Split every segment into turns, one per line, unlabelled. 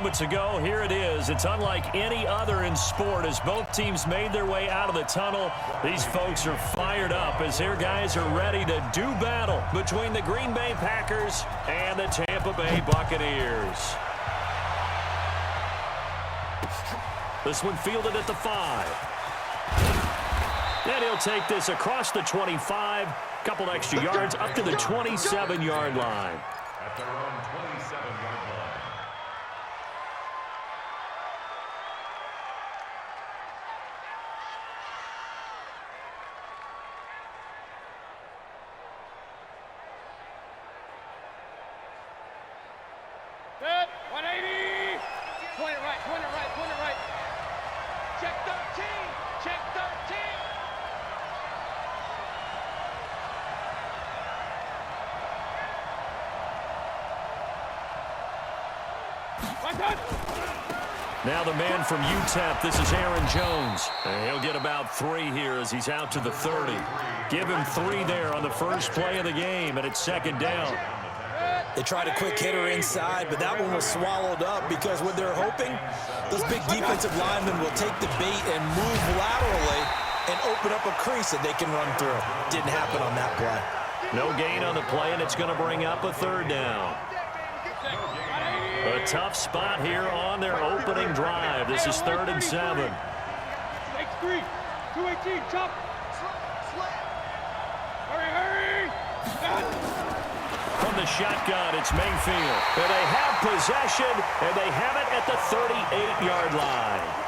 moments ago. Here it is. It's unlike any other in sport as both teams made their way out of the tunnel. These folks are fired up as their guys are ready to do battle between the Green Bay Packers and the Tampa Bay Buccaneers. This one fielded at the 5. And he'll take this across the 25. Couple extra yards up to the 27-yard line.
At their own 27-yard line.
Good. 180. Point it right, point it right, point it right. Check 13. Check 13.
Now the man from UTEP, this is Aaron Jones. And he'll get about 3 here as he's out to the 30. Give him 3 there on the first play of the game, and it's 2nd down.
They tried a quick hitter inside, but that one was swallowed up because what they're hoping, those big defensive linemen will take the bait and move laterally and open up a crease that they can run through. Didn't happen on that play.
No gain on the play, and it's going to bring up a 3rd down. A tough spot here on their opening drive. This is 3rd and 7.
Take 3. 218. Chop. Hurry, hurry.
From the shotgun, it's Mayfield. And they have possession, and they have it at the 38-yard line.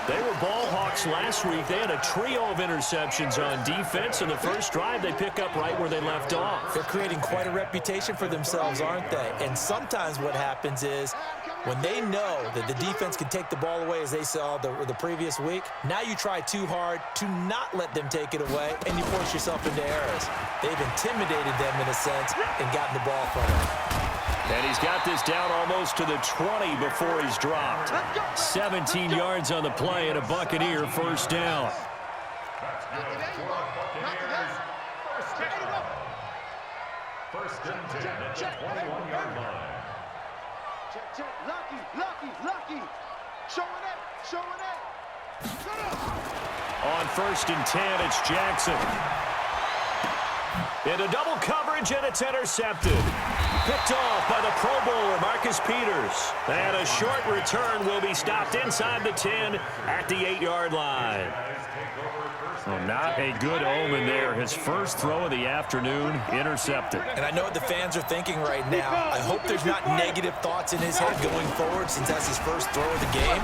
They were ball hawks last week. They had a trio of interceptions on defense. In the first drive, they pick up right where they left off.
They're creating quite a reputation for themselves, aren't they? And sometimes what happens is when they know that the defense can take the ball away, as they saw the previous week, now you try too hard to not let them take it away, and you force yourself into errors. They've intimidated them in a sense and gotten the ball from them.
And he's got this down almost to the 20 before he's dropped. 17 yards on the play and a Buccaneer 1st down.
That's good for Buccaneers. 1st and 10 at the 21-yard line.
Check. Lucky. Showing it.
On 1st and 10, it's Jackson. Into double coverage, and it's intercepted. Picked off by the Pro Bowler, Marcus Peters. And a short return will be stopped inside the 10 at the 8-yard line. Well, not a good omen there. His first throw of the afternoon, intercepted.
And I know what the fans are thinking right now. I hope there's not negative thoughts in his head going forward since that's his first throw of the game.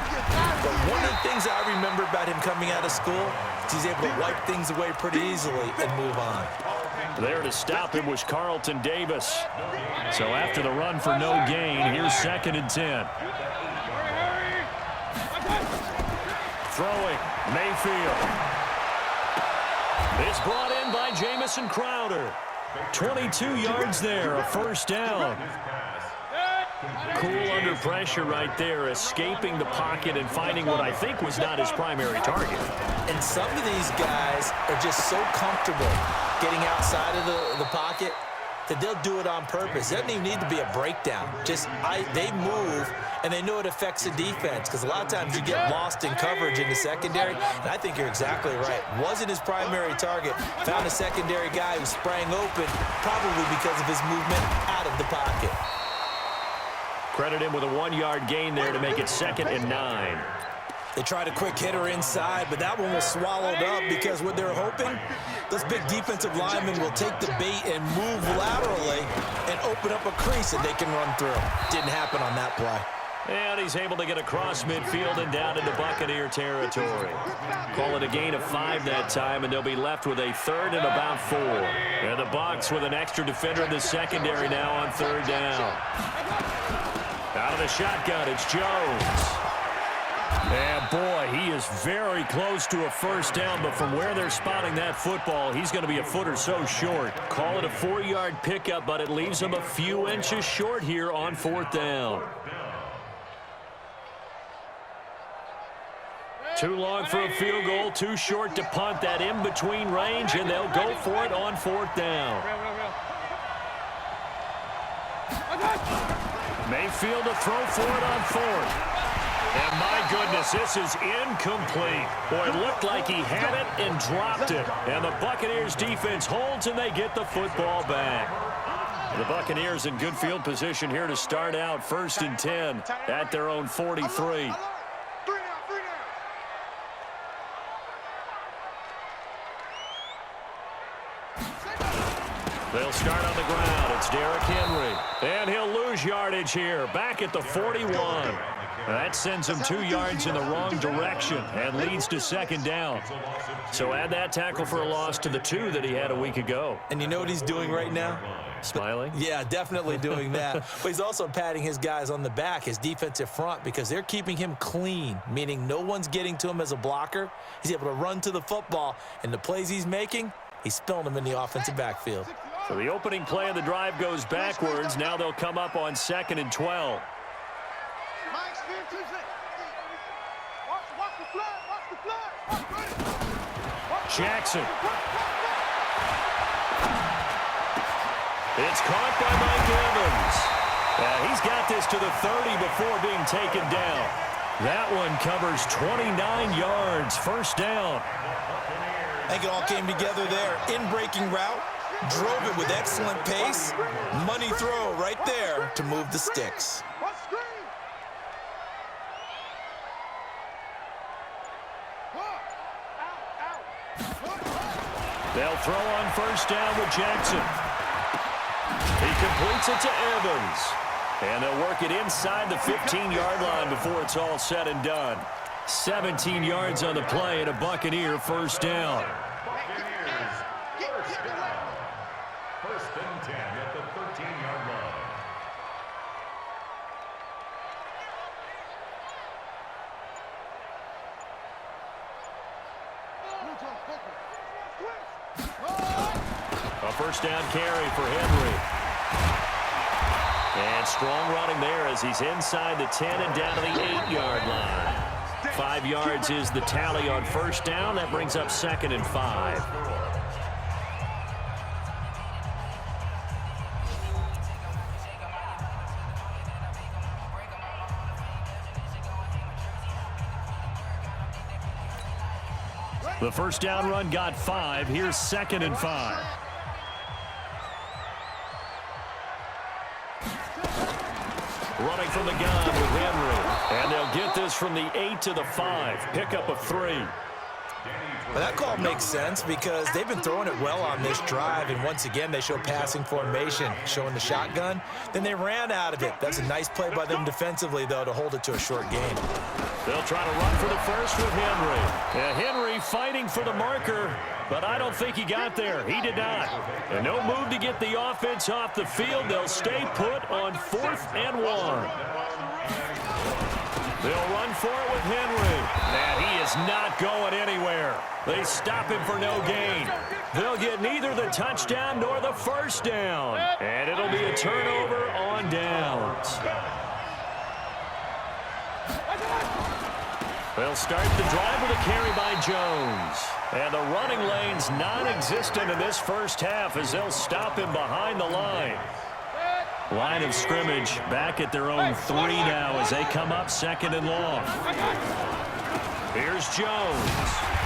But one of the things I remember about him coming out of school is he's able to wipe things away pretty easily and move on.
There to stop him was Carlton Davis. So after the run for no gain, here's 2nd and 10. Throwing, Mayfield. It's brought in by Jamison Crowder. 22 yards there, a 1st down. Cool under pressure right there, escaping the pocket and finding what I think was not his primary target.
And some of these guys are just so comfortable getting outside of the pocket that they'll do it on purpose. It doesn't even need to be a breakdown. They move, and they know it affects the defense because a lot of times you get lost in coverage in the secondary, and I think you're exactly right. Wasn't his primary target. Found a secondary guy who sprang open, probably because of his movement out of the pocket.
Credit him with a 1-yard gain there to make it 2nd and 9.
They tried a quick hitter inside, but that one was swallowed up because what they're hoping, those big defensive linemen will take the bait and move laterally and open up a crease that they can run through. Didn't happen on that play.
And he's able to get across midfield and down into Buccaneer territory. Call it a gain of 5 that time, and they'll be left with a 3rd and about 4. And the Bucs with an extra defender in the secondary now on 3rd down. Out of the shotgun, it's Jones. And boy, he is very close to a 1st down, but from where they're spotting that football, he's going to be a foot or so short. Call it a 4-yard pickup, but it leaves him a few inches short here on 4th down. Too long for a field goal, too short to punt. That in-between range, and they'll go for it on 4th down. Mayfield to throw for it on fourth. And my goodness, this is incomplete. Boy, it looked like he had it and dropped it. And the Buccaneers defense holds and they get the football back. The Buccaneers in good field position here to start out 1st and 10 at their own 43. They'll start on the ground. It's Derrick Henry. And he'll lose yardage here. Back at the 41. That sends him 2 yards in the wrong direction and leads to 2nd down. So add that tackle for a loss to the 2 that he had a week ago.
And you know what he's doing right now?
Smiling?
Yeah, definitely doing that. But he's also patting his guys on the back, his defensive front, because they're keeping him clean, meaning no one's getting to him as a blocker. He's able to run to the football, and the plays he's making, he's spilling them in the offensive backfield.
So the opening play of the drive goes backwards. Now they'll come up on 2nd and 12. Jackson. It's caught by Mike Evans. He's got this to the 30 before being taken down. That one covers 29 yards, 1st down.
I think it all came together there. In-breaking route, drove it with excellent pace. Money throw right there to move the sticks.
They'll throw on 1st down with Jackson. He completes it to Evans. And they'll work it inside the 15-yard line before it's all said and done. 17 yards on the play and a Buccaneer 1st down.
First and 10 at the 13-yard line.
A 1st down carry for Henry. And strong running there as he's inside the 10 and down to the 8-yard line. 5 yards is the tally on 1st down. That brings up 2nd and 5. The 1st down run got 5. Here's 2nd and 5. Running from the gun with Henry. And they'll get this from the 8 to the 5. Pickup of 3.
Well, that call makes sense because they've been throwing it well on this drive, and once again they show passing formation, showing the shotgun. Then they ran out of it. That's a nice play by them defensively, though, to hold it to a short gain.
They'll try to run for the 1st with Henry. Yeah, Henry fighting for the marker, but I don't think he got there. He did not. And no move to get the offense off the field. They'll stay put on 4th and 1. They'll run for it with Henry. And he is not going anywhere. They stop him for no gain. They'll get neither the touchdown nor the 1st down. And it'll be a turnover on downs. They'll start the drive with a carry by Jones. And the running lane's non-existent in this 1st half as they'll stop him behind the line. Line of scrimmage back at their own 3 now as they come up 2nd and long. Here's Jones.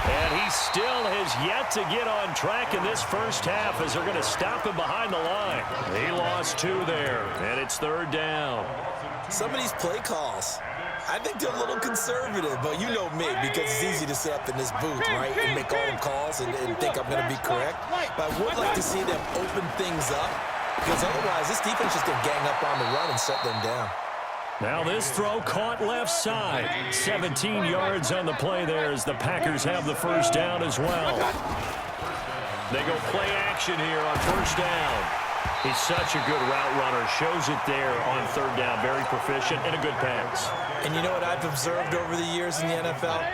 And he still has yet to get on track in this 1st half as they're going to stop him behind the line. He lost 2 there, and it's 3rd down.
Some of these play calls, I think they're a little conservative, but you know me, because it's easy to sit up in this booth, right, and make all the calls and think I'm going to be correct. But I would like to see them open things up, because otherwise this defense is going to gang up on the run and shut them down.
Now this throw caught left side. 17 yards on the play there as the Packers have the 1st down as well. They go play action here on 1st down. He's such a good route runner. Shows it there on 3rd down. Very proficient and a good pass.
And you know what I've observed over the years in the NFL?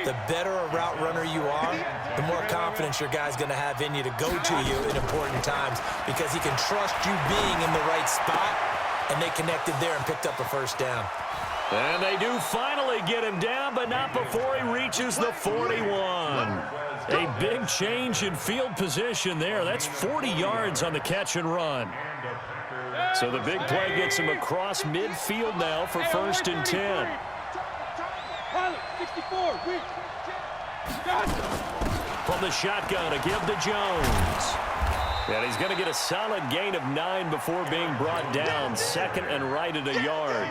The better a route runner you are, the more confidence your guy's going to have in you to go to you in important times because he can trust you being in the right spot, and they connected there and picked up a 1st down.
And they do finally get him down, but not before he reaches the 41. A big change in field position there. That's 40 yards on the catch and run. So the big play gets him across midfield now for 1st and 10.
64,
From the shotgun, a give to Jones. And he's going to get a solid gain of 9 before being brought down. 2nd and right at a yard.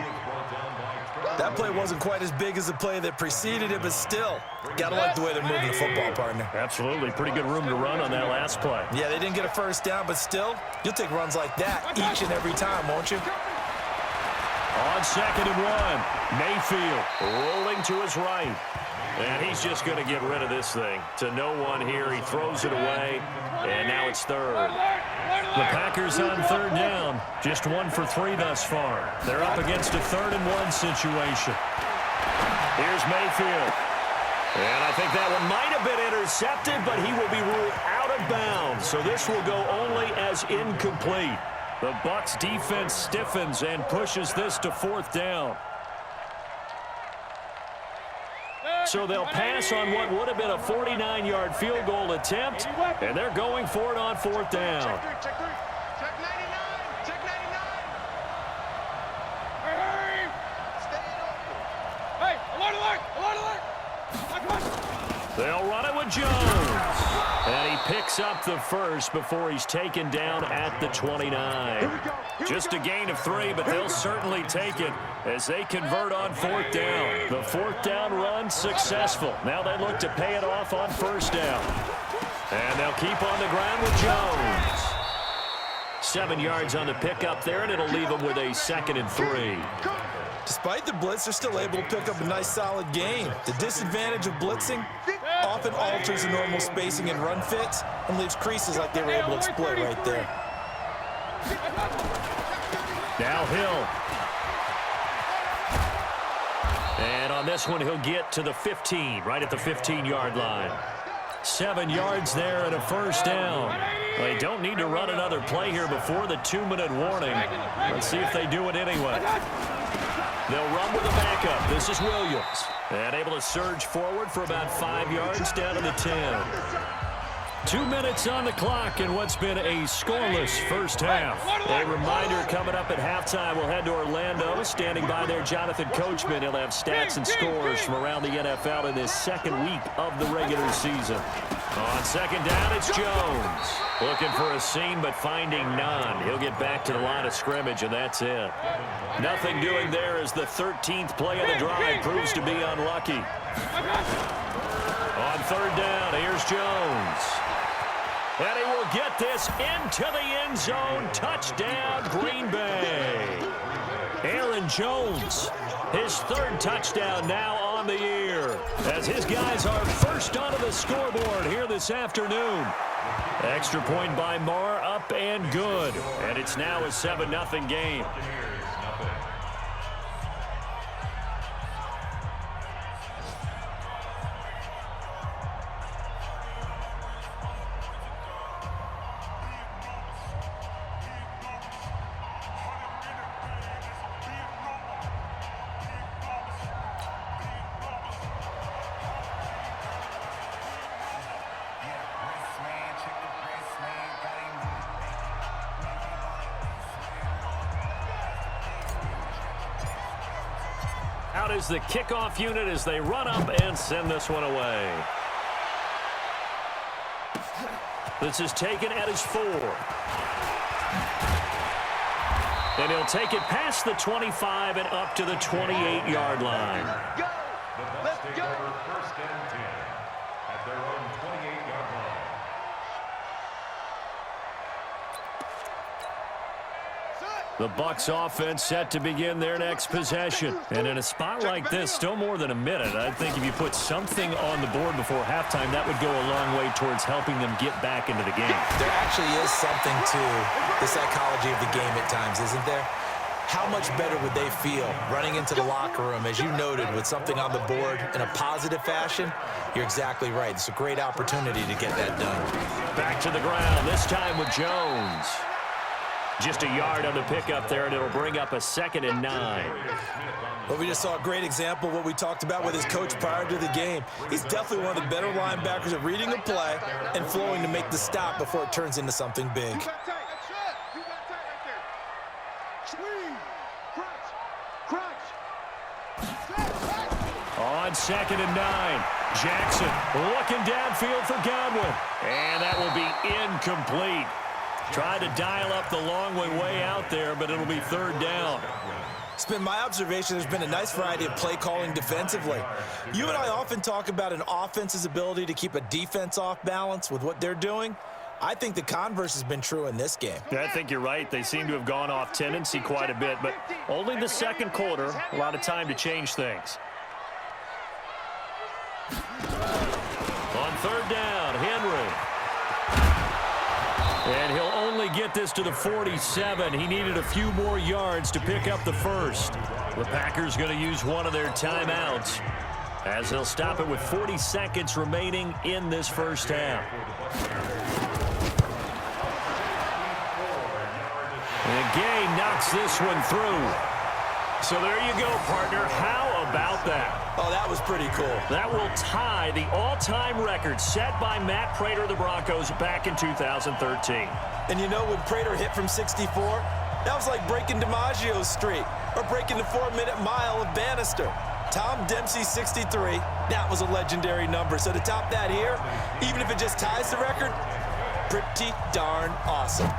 That play wasn't quite as big as the play that preceded it, but still, got to like the way they're moving the football, partner.
Absolutely. Pretty good room to run on that last play.
Yeah, they didn't get a first down, but still, you'll take runs like that each and every time, won't you?
On 2nd and 1, Mayfield rolling to his right. And he's just going to get rid of this thing. To no one here. He throws it away, and now it's 3rd. The Packers on 3rd down. Just 1 for 3 thus far. They're up against a 3rd and 1 situation. Here's Mayfield. And I think that one might have been intercepted, but he will be ruled out of bounds. So this will go only as incomplete. The Bucs defense stiffens and pushes this to 4th down. So they'll pass on what would have been a 49-yard field goal attempt, and they're going for it on 4th down.
Check 99. Check 99. Hey, alert.
They'll run it with Jones. And he picks up the first before he's taken down at the 29. Just a gain of 3, but they'll certainly take it as they convert on 4th down. The 4th down run successful. Now they look to pay it off on 1st down. And they'll keep on the ground with Jones. 7 yards on the pickup there, and it'll leave them with a 2nd and 3.
Despite the blitz, they're still able to pick up a nice, solid gain. The disadvantage of blitzing often alters the normal spacing and run fits and leaves creases like they were able to exploit right there.
Now Hill. And on this one, he'll get to the 15, right at the 15-yard line. 7 yards there and a 1st down. They don't need to run another play here before the 2-minute warning. Let's see if they do it anyway. They'll run with a backup. This is Williams. And able to surge forward for about 5 yards down to the 10. 2 minutes on the clock in what's been a scoreless first half. A reminder coming up at halftime, we'll head to Orlando. Standing by there, Jonathan Coachman. He'll have stats and scores from around the NFL in this 2nd week of the regular season. On 2nd down, it's Jones. Looking for a seam, but finding none. He'll get back to the line of scrimmage, and that's it. Nothing doing there as the 13th play of the drive proves to be unlucky. On 3rd down, here's Jones. And he will get this into the end zone. Touchdown, Green Bay. Aaron Jones, his 3rd touchdown now on the year, as his guys are first onto the scoreboard here this afternoon. Extra point by Marr, up and good. And it's now a 7-0 game. Out is the kickoff unit as they run up and send this one away. This is taken at his 4. And he'll take it past the 25 and up to the 28-yard line.
Go! Let's go!
1st and 10 at their own 28-yard line.
The Bucs offense set to begin their next possession. And in a spot like this, still more than a minute, I think if you put something on the board before halftime, that would go a long way towards helping them get back into the game.
There actually is something to the psychology of the game at times, isn't there? How much better would they feel running into the locker room, as you noted, with something on the board in a positive fashion? You're exactly right. It's a great opportunity to get that done.
Back to the ground, this time with Jones. Just a yard on the pickup there, and it'll bring up a 2nd and 9.
Well, we just saw a great example of what we talked about with his coach prior to the game. He's definitely one of the better linebackers at reading a play and flowing to make the stop before it turns into something big.
You got tight. That's it. You got tight right there.
2nd and 9. Jackson looking downfield for Godwin. And that will be incomplete. Tried to dial up the long way out there, but it'll be 3rd down.
It's been my observation there's been a nice variety of play calling defensively. You and I often talk about an offense's ability to keep a defense off balance with what they're doing. I think the converse has been true in this game.
Yeah, I think you're right. They seem to have gone off tendency quite a bit, but only the second quarter, a lot of time to change things. On 3rd down, Henry. And he'll only get this to the 47. He needed a few more yards to pick up the first. The Packers going to use one of their timeouts as they'll stop it with 40 seconds remaining in this first half. And Gay knocks this one through. So there you go, partner. How about that?
Oh, that was pretty cool.
That will tie the all-time record set by Matt Prater of the Broncos back in 2013.
And you know, when Prater hit from 64, that was like breaking DiMaggio's streak or breaking the 4-minute mile of Bannister. Tom Dempsey, 63, that was a legendary number. So to top that here, even if it just ties the record, pretty darn awesome.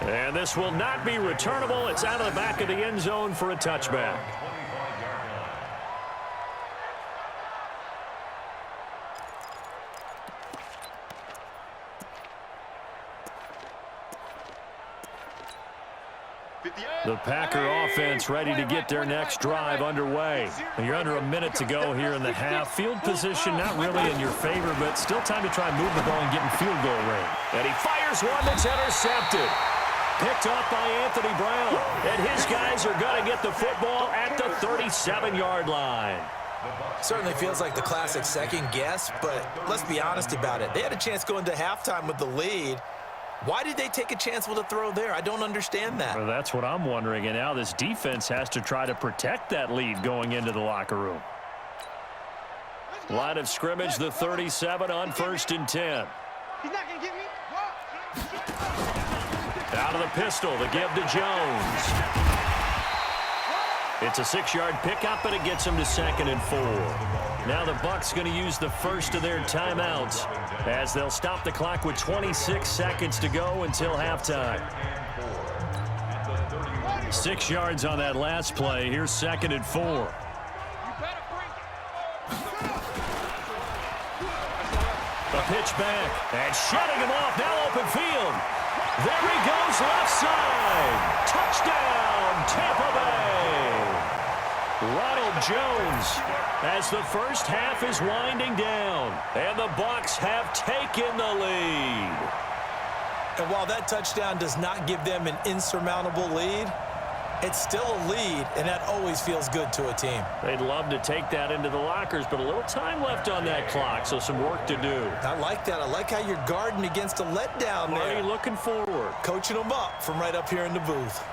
And this will not be returnable. It's out of the back of the end zone for a touchback. The Packer offense ready to get their next drive underway. You're under a minute to go here in the half. Field position not really in your favor, but still time to try and move the ball and get in field goal range. And he fires one that's intercepted. Picked off by Anthony Brown. And his guys are going to get the football at the 37-yard line.
Certainly feels like the classic second guess, but let's be honest about it. They had a chance going to halftime with the lead. Why did they take a chance with a throw there? I don't understand that.
Well, that's what I'm wondering. And now this defense has to try to protect that lead going into the locker room. Line of scrimmage, the 37 on 1st and 10.
He's not going to get me.
Out of the pistol to give to Jones. It's a 6-yard pickup, and it gets him to 2nd and 4. Now the Bucs going to use the first of their timeouts as they'll stop the clock with 26 seconds to go until halftime. 6 yards on that last play. Here's 2nd and 4. The pitch back and shutting him off. Now open field. There he goes left side. Touchdown, Tampa Bay. Ronald Jones as the first half is winding down. And the Bucs have taken the lead.
And while that touchdown does not give them an insurmountable lead, it's still a lead, and that always feels good to a team.
They'd love to take that into the lockers, but a little time left on that clock, so some work to do.
I like that. I like how you're guarding against a letdown there.
Marty looking forward.
Coaching them up from right up here in the booth.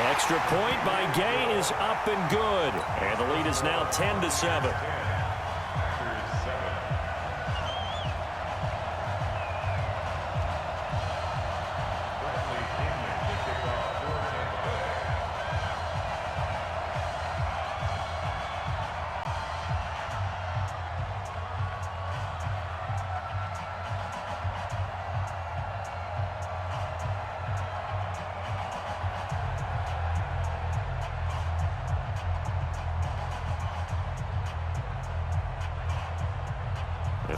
Extra point by Gay is up and good. And the lead is now 10-7.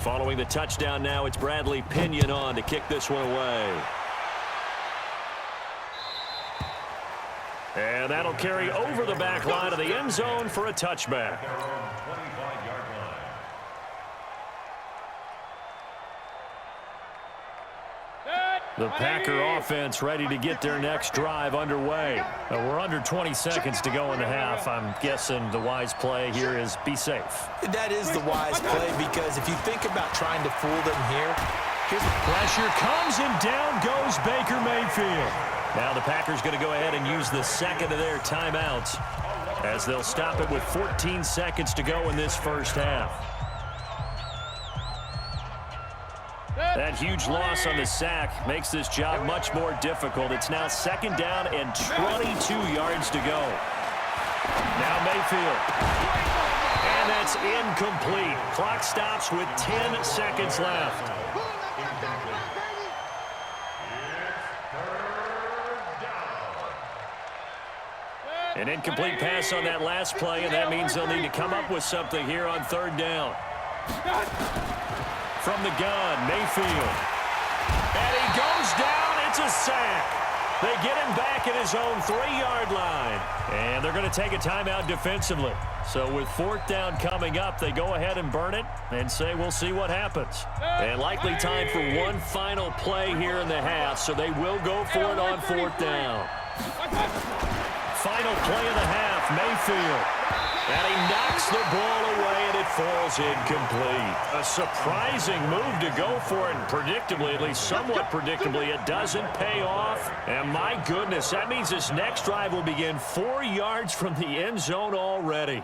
Following the touchdown now, it's Bradley Pinion on to kick this one away. And that'll carry over the back line of the end zone for a touchback. The Packer offense ready to get their next drive underway. We're under 20 seconds to go in the half. I'm guessing the wise play here is be safe.
That is the wise play, because if you think about trying to fool them here, here's the
pressure comes and down goes Baker Mayfield. Now the Packers going to go ahead and use the second of their timeouts as they'll stop it with 14 seconds to go in this first half. That huge loss on the sack makes this job much more difficult. It's now 2nd down and 22 yards to go. Now Mayfield. And that's incomplete. Clock stops with 10 seconds left. An incomplete pass on that last play, and that means they'll need to come up with something here on 3rd down. From the gun, Mayfield. And he goes down. It's a sack. They get him back at his own 3-yard line. And they're going to take a timeout defensively. So with 4th down coming up, they go ahead and burn it and say we'll see what happens. And likely time for one final play here in the half, so they will go for it on 4th down. Final play of the half, Mayfield. And he knocks the ball away, and it falls incomplete. A surprising move to go for it, and predictably, at least somewhat predictably, it doesn't pay off. And my goodness, that means this next drive will begin 4 yards from the end zone already.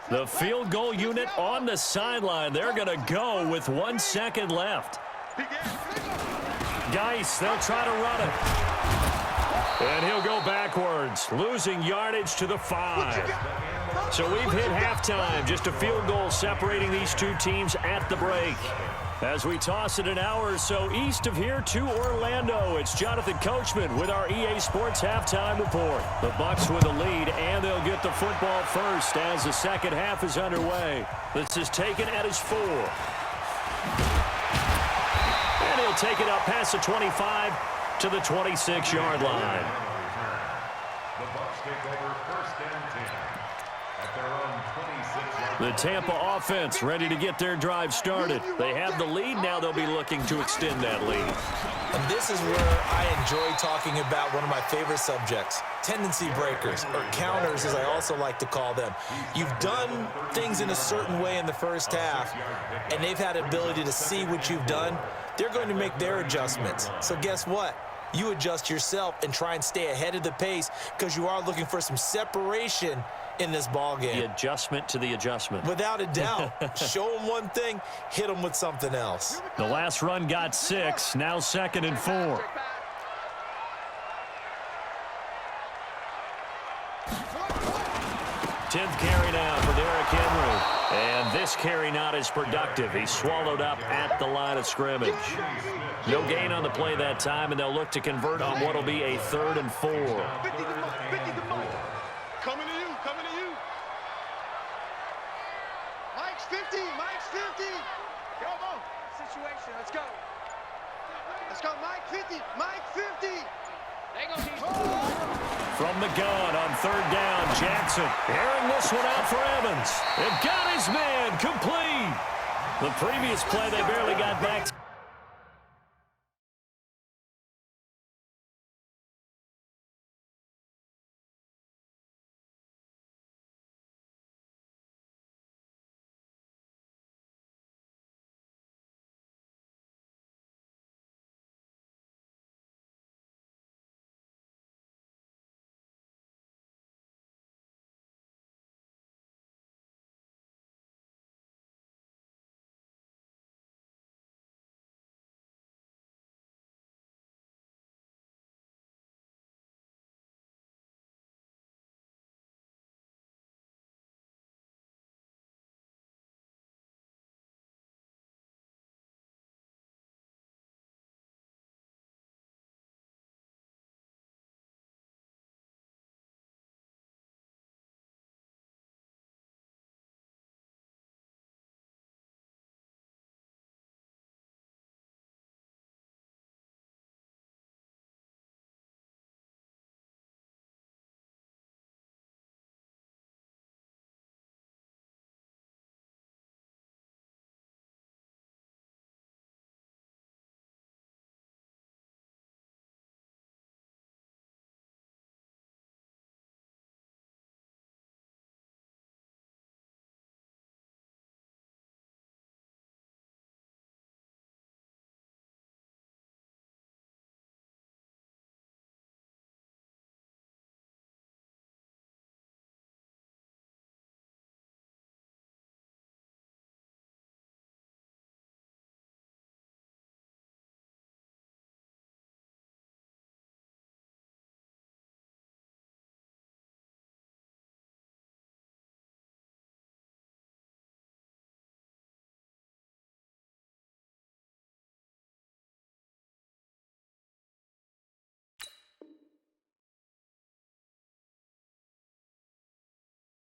The field goal unit on the sideline. They're going to go with 1 second left. Geis, they'll try to run it. And he'll go backwards, losing yardage to the 5. So we've hit halftime. Just a field goal separating these two teams at the break. As we toss it an hour or so east of here to Orlando, it's Jonathan Coachman with our EA Sports Halftime Report. The Bucs with a lead, and they'll get the football first as the second half is underway. This is taken at his 4. And he'll take it up past the 25 to the 26-yard line.
The Bucs take over 1st and 10 at their own 26-yard line.
The Tampa offense ready to get their drive started. They have the lead. Now they'll be looking to extend that lead.
And this is where I enjoy talking about one of my favorite subjects, tendency breakers, or counters as I also like to call them. You've done things in a certain way in the first half, and they've had the ability to see what you've done. They're going to make their adjustments. So guess what? You adjust yourself and try and stay ahead of the pace because you are looking for some separation in this ball game.
The adjustment to the adjustment.
Without a doubt. Show them one thing, hit them with something else.
The last run got 6, now 2nd and 4. 10th carry now for Derrick Henry. And this carry not as productive. He's swallowed up at the line of scrimmage. No gain on the play that time, and they'll look to convert on what will be a 3rd and 4.
Coming to you, coming to you. Mike's 50, Mike's 50. Go, go. Situation, let's go. Let's go, Mike 50, Mike 50. They gonna be
From the gun on 3rd down, Jackson airing this one out for Evans. They've got his man complete. The previous play, they barely got back to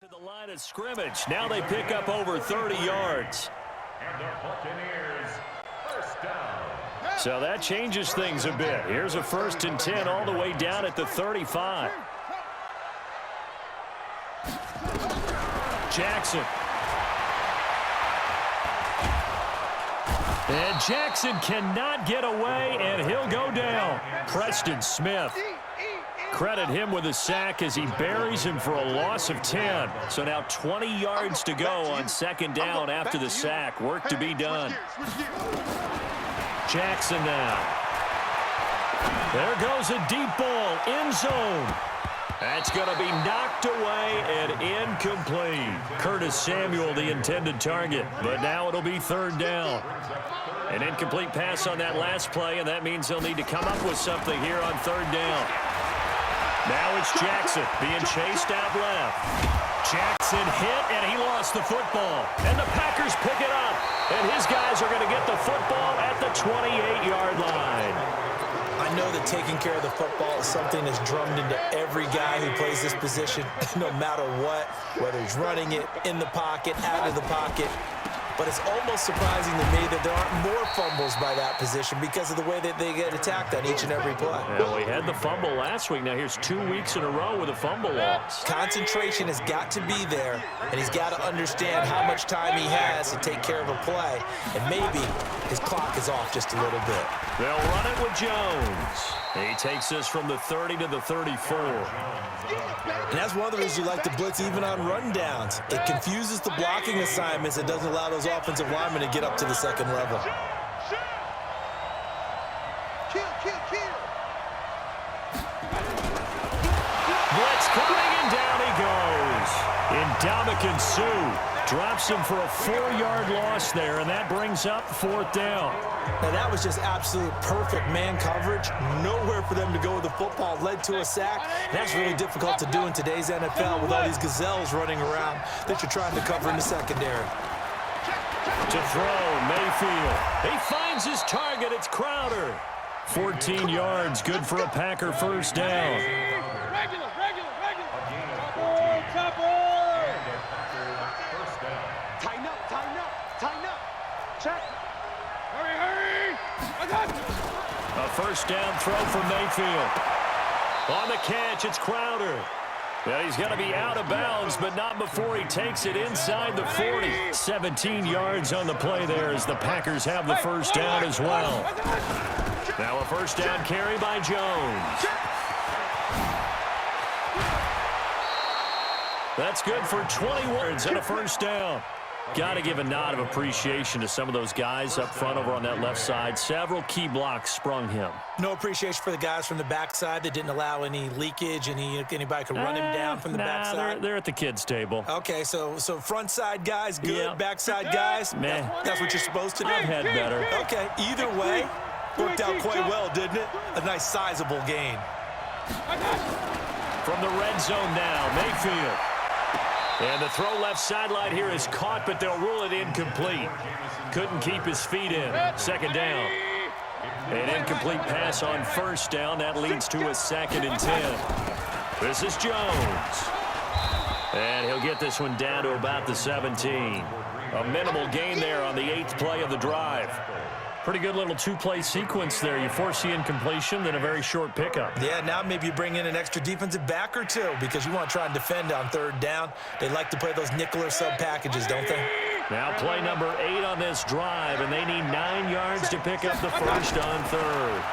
the line of scrimmage. Now they pick up over 30 yards.
And the Buccaneers, first down.
So that changes things a bit. Here's a 1st and 10 all the way down at the 35. Jackson. And Jackson cannot get away, and he'll go down. Preston Smith. Credit him with a sack as he buries him for a loss of 10. So now 20 yards to go on 2nd down after the sack. Work to be done. Jackson now. There goes a deep ball, end zone. That's going to be knocked away and incomplete. Curtis Samuel, the intended target, but now it'll be 3rd down. An incomplete pass on that last play, and that means they'll need to come up with something here on 3rd down. Now it's Jackson being chased out left. Jackson hit, and he lost the football. And the Packers pick it up, and his guys are going to get the football at the 28-yard line.
I know that taking care of the football is something that's drummed into every guy who plays this position, no matter what, whether he's running it, in the pocket, out of the pocket. But it's almost surprising to me that there aren't more fumbles by that position because of the way that they get attacked on each and every play.
Yeah, we had the fumble last week. Now here's 2 weeks in a row with a fumble loss.
Concentration has got to be there, and he's got to understand how much time he has to take care of a play, and maybe his clock is off just a little bit.
They'll run it with Jones. He takes this from the 30 to the 34.
And that's one of the reasons you like to blitz even on rundowns. It confuses the blocking assignments. It doesn't allow those offensive linemen to get up to the 2nd level.
Blitz coming, and down he goes. Ndamukong Suh drops him for a 4-yard loss there, and that brings up 4th down.
Now, that was just absolute perfect man coverage. Nowhere for them to go with the football. Led to a sack. That's really difficult to do in today's NFL with all these gazelles running around that you're trying to cover in the secondary.
To throw, Mayfield. He finds his target. It's Crowder. 14 yards, good for a Packer 1st down.
Regular. Tighten up. Check. Hurry.
A 1st down throw for Mayfield. On the catch, it's Crowder. Well, he's going to be out of bounds, but not before he takes it inside the 40. 17 yards on the play there as the Packers have the 1st down as well. Now a 1st down carry by Jones. That's good for 20 yards and a 1st down. Got to give a nod of appreciation to some of those guys up front over on that left side. Several key blocks sprung him.
No appreciation for the guys from the backside that didn't allow any leakage, anybody could run him down from the backside.
They're at the kids' table.
Okay, so front side guys good,
Yeah.
Backside guys,
Meh.
that's what you're supposed to do.
I've had better.
Okay, either way, worked out quite well, didn't it? A nice sizable gain.
From the red zone now, Mayfield. And the throw left sideline here is caught, but they'll rule it incomplete. Couldn't keep his feet in. 2nd down. An incomplete pass on 1st down. That leads to a 2nd and 10. This is Jones. And he'll get this one down to about the 17. A minimal gain there on the 8th play of the drive. Pretty good little 2-play sequence there. You force the incompletion, then a very short pickup.
Yeah, now maybe you bring in an extra defensive back or two because you want to try and defend on 3rd down. They like to play those nickel or sub packages, don't they?
Now play number 8 on this drive, and they need 9 yards to pick up the 1st on 3rd.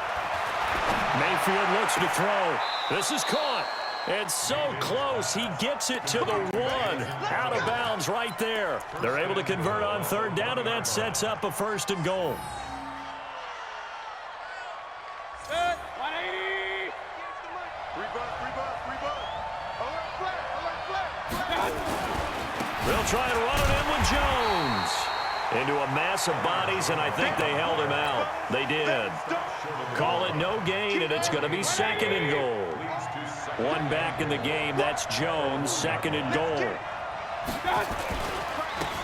Mayfield looks to throw. This is caught. And so close, he gets it to the 1. Out of bounds right there. They're able to convert on 3rd down, and that sets up a 1st and goal. They'll try and run it in with Jones. Into a mass of bodies, and I think they held him out. They did. Call it no gain, and it's going to be 2nd and goal. One back in the game. That's Jones, 2nd and goal.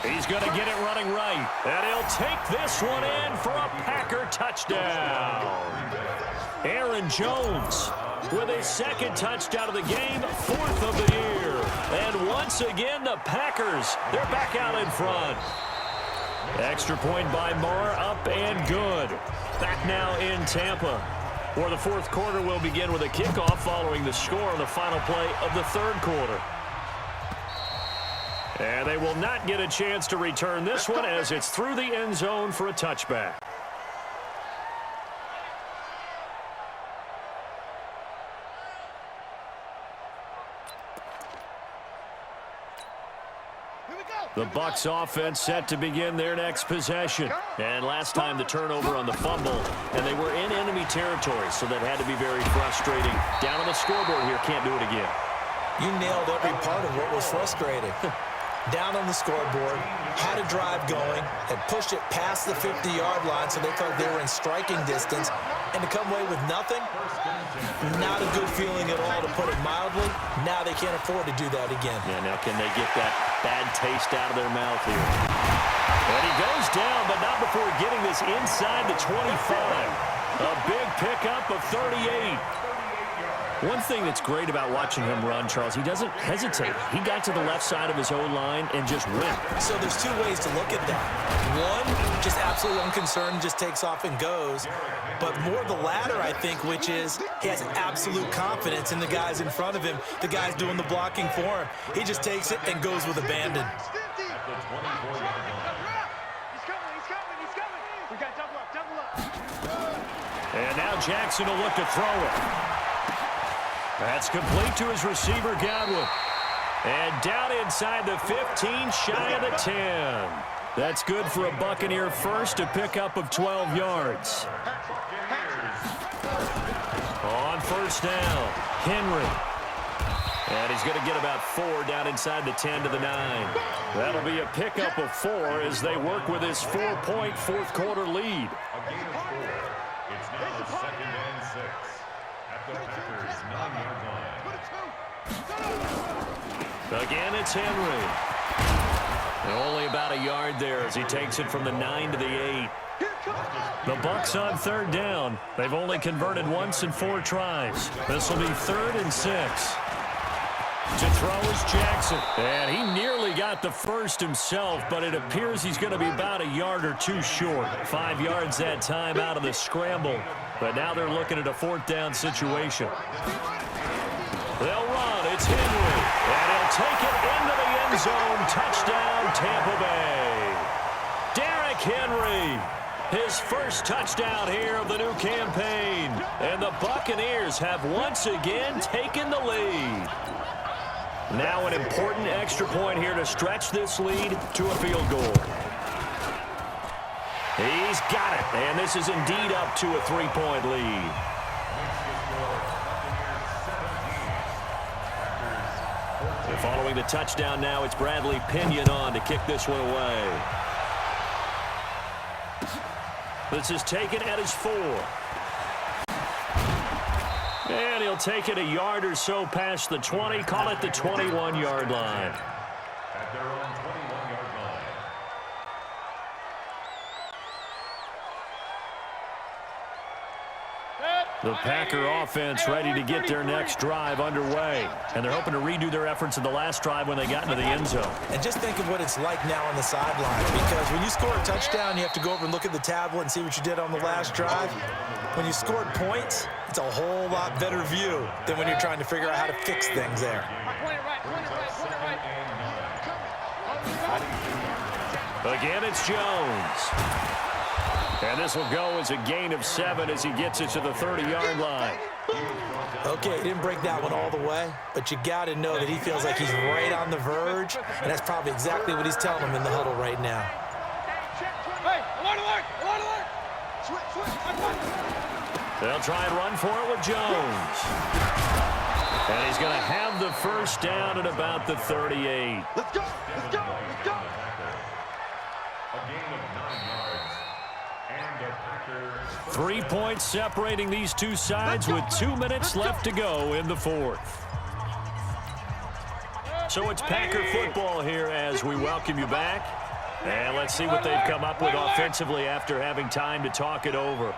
He's going to get it running right. And he'll take this one in for a Packer touchdown. Aaron Jones with his 2nd touchdown of the game, 4th of the year. And once again, the Packers, they're back out in front. Extra point by Marr, up and good. Back now in Tampa, where the fourth quarter will begin with a kickoff following the score on the final play of the third quarter. And they will not get a chance to return this one as it's through the end zone for a touchback. The Bucs offense set to begin their next possession. And last time the turnover on the fumble, and they were in enemy territory, so that had to be very frustrating. Down on the scoreboard here, can't do it again.
You nailed every part of what was frustrating. Down on the scoreboard, had a drive going, had pushed it past the 50-yard line so they thought they were in striking distance, and to come away with nothing, not a good feeling at all, to put it mildly. Now they can't afford to do that again.
Yeah, now can they get that bad taste out of their mouth here? And he goes down, but not before getting this inside the 25. A big pickup of 38. One thing that's great about watching him run, Charles, he doesn't hesitate. He got to the left side of his O-line and just went.
So there's two ways to look at that. One, just absolutely unconcerned, just takes off and goes. But more the latter, I think, which is he has absolute confidence in the guys in front of him, the guys doing the blocking for him. He just takes it and goes with abandon.
And now Jackson will look to throw it. That's complete to his receiver, Godwin. And down inside the 15, shy of the 10. That's good for a Buccaneer first, a pickup of 12 yards. On first down, Henry. And he's going to get about 4 down inside the 10 to the 9. That'll be a pickup of 4 as they work with his 4-point fourth quarter lead.
It's now 2nd and 6 at the Packers' 9-yard line.
Again, it's Henry. And only about a yard there as he takes it from the 9 to the 8. The Bucs on third down. They've only converted once in 4 tries. This will be 3rd and 6. To throw is Jackson. And he nearly got the first himself, but it appears he's going to be about a yard or 2 short. 5 yards that time out of the scramble. But now they're looking at a 4th down situation. They'll run. It's Henry. And he'll take it into the end zone. Touchdown, Tampa Bay. Derrick Henry. His first touchdown here of the new campaign. And the Buccaneers have once again taken the lead. Now an important extra point here to stretch this lead to a field goal. He's got it, and this is indeed up to a 3-point lead. And following the touchdown now, it's Bradley Pinion on to kick this one away. This is taken at his 4. And he'll take it a yard or so past the 20, call it the 21-yard line.
At their own 21-yard line.
The Packer offense ready to get their next drive underway. And they're hoping to redo their efforts in the last drive when they got into the end zone.
And just think of what it's like now on the sideline, because when you score a touchdown, you have to go over and look at the tablet and see what you did on the last drive. When you scored points, it's a whole lot better view than when you're trying to figure out how to fix things there.
Again, it's Jones. And this will go as a gain of 7 as he gets it to the 30-yard line.
Okay, he didn't break that one all the way, but you got to know that he feels like he's right on the verge, and that's probably exactly what he's telling him in the huddle right now.
Hey, alert, alert, alert, alert!
They'll try and run for it with Jones. And he's going to have the first down at about the 38.
Let's go, let's go, let's go!
A gain of 9 yards. And a Packer.
3 points separating these two sides with 2 minutes left to go in the fourth. So it's Packer football here as we welcome you back. And let's see what they've come up with offensively after having time to talk it over.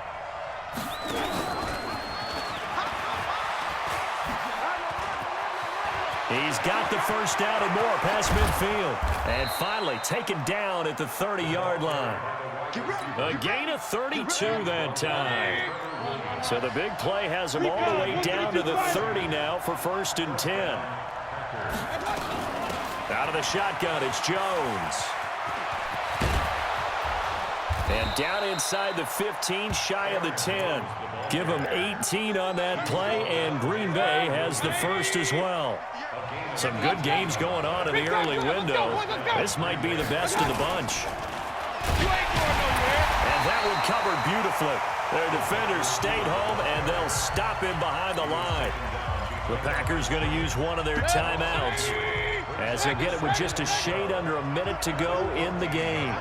He's got the first down and more past midfield. And finally taken down at the 30-yard line. A gain of 32 that time. So the big play has them all the way down to the 30 now for 1st and 10. Out of the shotgun, it's Jones. And down inside the 15, shy of the 10. Give them 18 on that play, and Green Bay has the first as well. Some good games going on in the early window. This might be the best of the bunch. And that one covered beautifully. Their defenders stayed home, and they'll stop him behind the line. The Packers going to use one of their timeouts as they get it with just a shade under a minute to go in the game.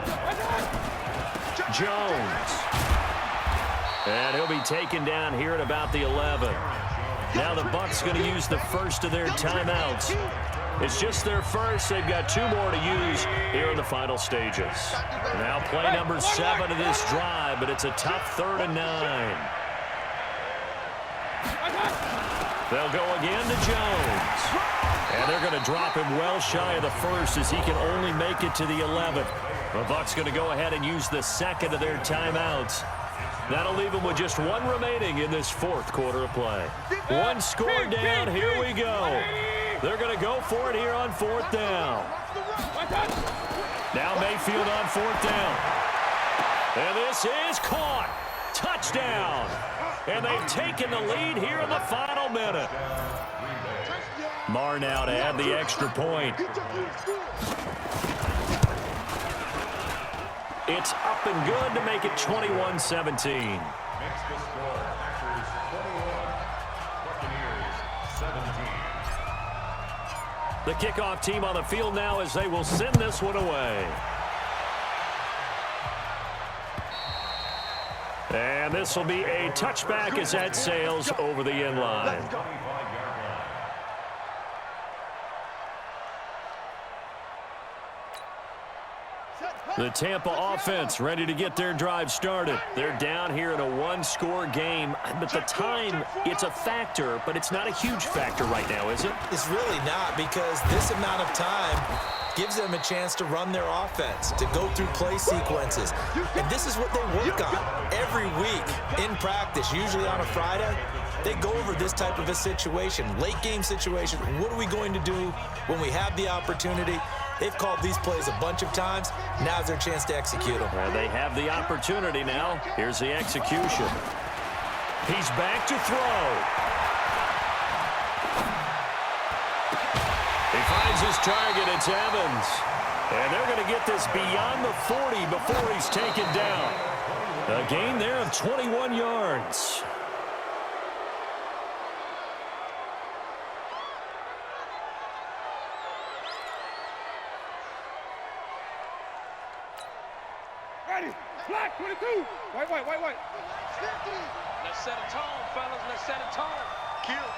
Jones. And he'll be taken down here at about the 11. Now the Bucs going to use the first of their timeouts. It's just their first. They've got 2 more to use here in the final stages. Now play number 7 of this drive, but it's a tough 3rd and 9. They'll go again to Jones. And they're going to drop him well shy of the first as he can only make it to the 11th. The Bucs going to go ahead and use the second of their timeouts. That'll leave them with just 1 remaining in this 4th quarter of play. 1 score down. Here we go. They're going to go for it here on 4th down. Now Mayfield on 4th down. And this is caught. Touchdown. And they've taken the lead here in the final minute. Marr now to add the extra point. It's up and good to make it 21-17. The kickoff team on the field now as they will send this one away. And this will be a touchback as that sails over the end line. The Tampa offense ready to get their drive started. They're down here in a 1-score game. But the time, it's a factor, but it's not a huge factor right now, is it?
It's really not, because this amount of time gives them a chance to run their offense, to go through play sequences. And this is what they work on every week in practice, usually on a Friday. They go over this type of a situation, late game situation. What are we going to do when we have the opportunity? They've called these plays a bunch of times. Now's their chance to execute them.
Well, they have the opportunity now. Here's the execution. He's back to throw. He finds his target. It's Evans. And they're going to get this beyond the 40 before he's taken down. A gain there of 21 yards.
Black 22. White.
Let's set a tone, fellas. Let's set a tone. Kill.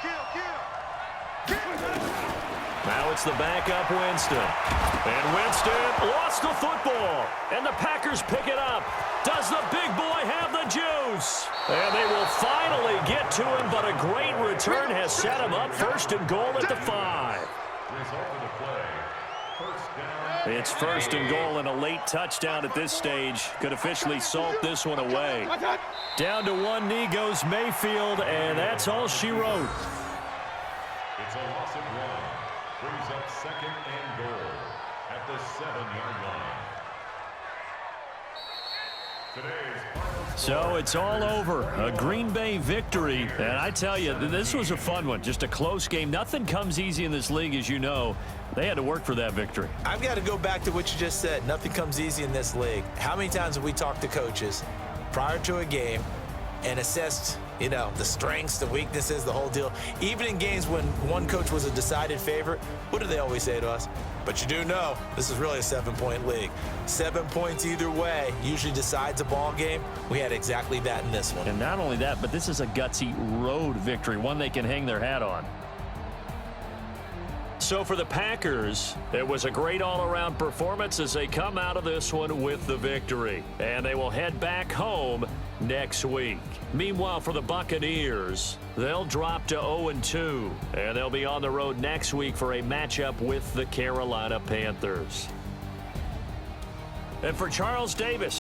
Now it's the backup Winston. And Winston lost the football. And the Packers pick it up. Does the big boy have the juice? And they will finally get to him, but a great return has set him up 1st and goal at the 5. It's 1st and goal, and a late touchdown at this stage could officially salt this one away. Down to 1 knee goes Mayfield, and that's all she wrote.
It's a loss of 1. Brings up 2nd and goal at the 7-yard line.
So it's all over. A Green Bay victory. And I tell you, this was a fun one. Just a close game. Nothing comes easy in this league, as you know. They had to work for that victory.
I've got to go back to what you just said. Nothing comes easy in this league. How many times have we talked to coaches prior to a game and assessed, the strengths, the weaknesses, the whole deal? Even in games when one coach was a decided favorite, what do they always say to us? But you do know this is really a 7-point league. 7 points either way usually decides a ball game. We had exactly that in this one.
And not only that, but this is a gutsy road victory, one they can hang their hat on. So for the Packers, it was a great all-around performance as they come out of this one with the victory. And they will head back home next week. Meanwhile, for the Buccaneers, they'll drop to 0-2, and they'll be on the road next week for a matchup with the Carolina Panthers. And for Charles Davis,